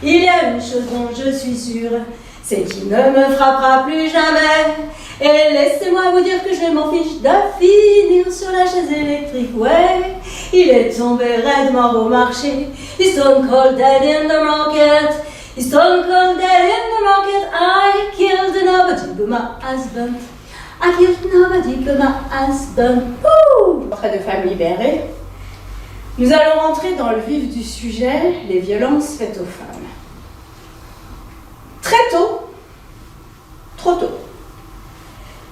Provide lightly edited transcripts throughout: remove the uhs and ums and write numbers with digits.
Il y a une chose dont je suis sûre, c'est qu'il ne me frappera plus jamais. Et laissez-moi vous dire que je m'en fiche de finir sur la chaise électrique. Ouais, il est tombé raide mort au marché. He's stone cold dead in the market. He's stone cold dead in the market. I killed nobody but my husband. I killed nobody but my husband. Portrait de femme libérée. Nous allons rentrer dans le vif du sujet, les violences faites aux femmes. Très tôt, trop tôt,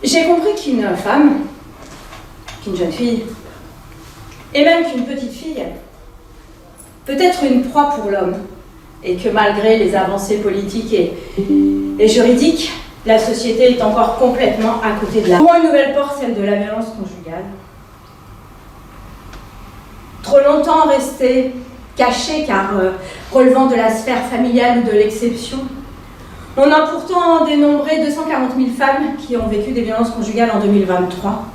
j'ai compris qu'une femme, qu'une jeune fille, et même qu'une petite fille, peut être une proie pour l'homme, et que malgré les avancées politiques et juridiques, la société est encore complètement à côté de la... Pour une nouvelle porte, celle de la violence conjugale. Trop longtemps resté caché car relevant de la sphère familiale ou de l'exception. On a pourtant dénombré 240 000 femmes qui ont vécu des violences conjugales en 2023.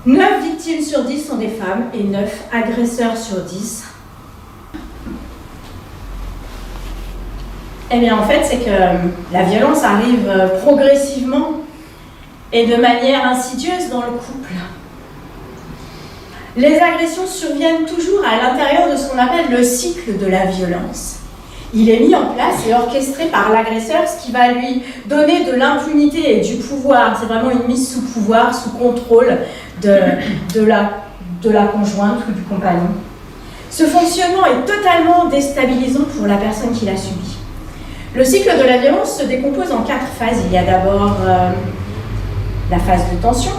9 victimes sur 10 sont des femmes et 9 agresseurs sur 10. Eh bien en fait c'est que la violence arrive progressivement et de manière insidieuse dans le couple. Les agressions surviennent toujours à l'intérieur de ce qu'on appelle le cycle de la violence. Il est mis en place et orchestré par l'agresseur, ce qui va lui donner de l'impunité et du pouvoir. C'est vraiment une mise sous pouvoir, sous contrôle de la conjointe ou du compagnon. Ce fonctionnement est totalement déstabilisant pour la personne qui l'a subi. Le cycle de la violence se décompose en 4 phases. Il y a d'abord la phase de tension,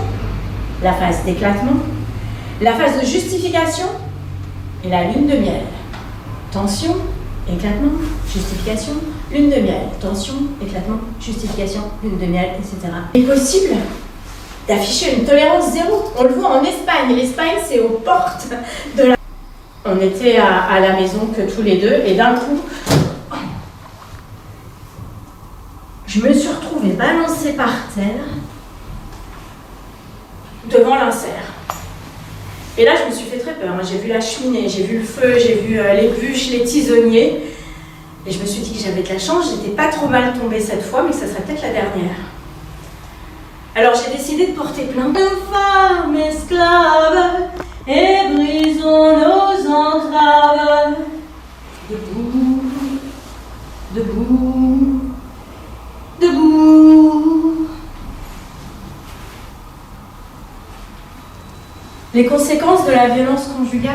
la phase d'éclatement, la phase de justification et la lune de miel. Tension, éclatement, justification, lune de miel. Tension, éclatement, justification, lune de miel, etc. Il est possible d'afficher une tolérance zéro. On le voit en Espagne. L'Espagne, c'est aux portes de la... On était à la maison que tous les deux et d'un coup, je me suis retrouvée balancée par terre devant l'insert. Et là, je me suis fait très peur. J'ai vu la cheminée, j'ai vu le feu, j'ai vu les bûches, les tisonniers. Et je me suis dit que j'avais de la chance, j'étais pas trop mal tombée cette fois, mais que ça serait peut-être la dernière. Alors j'ai décidé de porter plainte. Nous femmes esclaves, et brisons nos entraves. Debout, debout, debout. Les conséquences de la violence conjugale.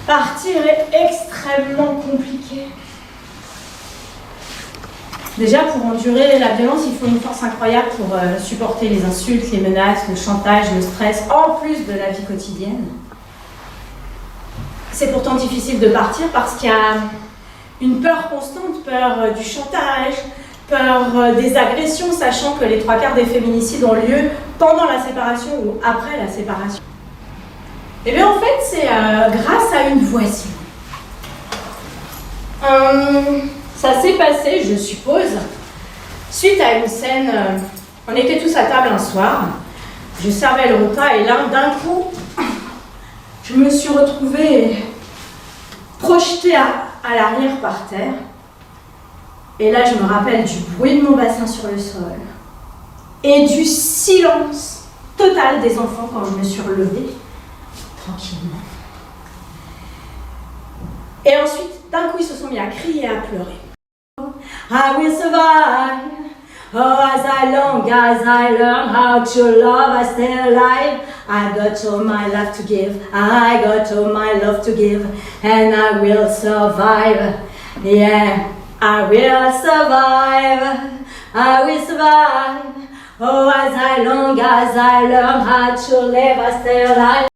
Partir est extrêmement compliqué. Déjà, pour endurer la violence, il faut une force incroyable pour supporter les insultes, les menaces, le chantage, le stress, en plus de la vie quotidienne. C'est pourtant difficile de partir parce qu'il y a une peur constante, peur du chantage, peur des agressions, sachant que les 3/4 des féminicides ont lieu pendant la séparation ou après la séparation. Et bien en fait, c'est grâce à une voisine. Ça s'est passé, je suppose, suite à une scène. On était tous à table un soir, je servais le repas et là, d'un coup, je me suis retrouvée projetée à l'arrière par terre. Et là, je me rappelle du bruit de mon bassin sur le sol et du silence total des enfants quand je me suis relevée, tranquillement. Et ensuite, d'un coup, ils se sont mis à crier et à pleurer. I will survive. Oh, long as I learn how to love, I stay alive. I got all my love to give. I got all my love to give. And I will survive. Yeah. I will survive, I will survive. Oh, long as I learn how to live, I stay alive.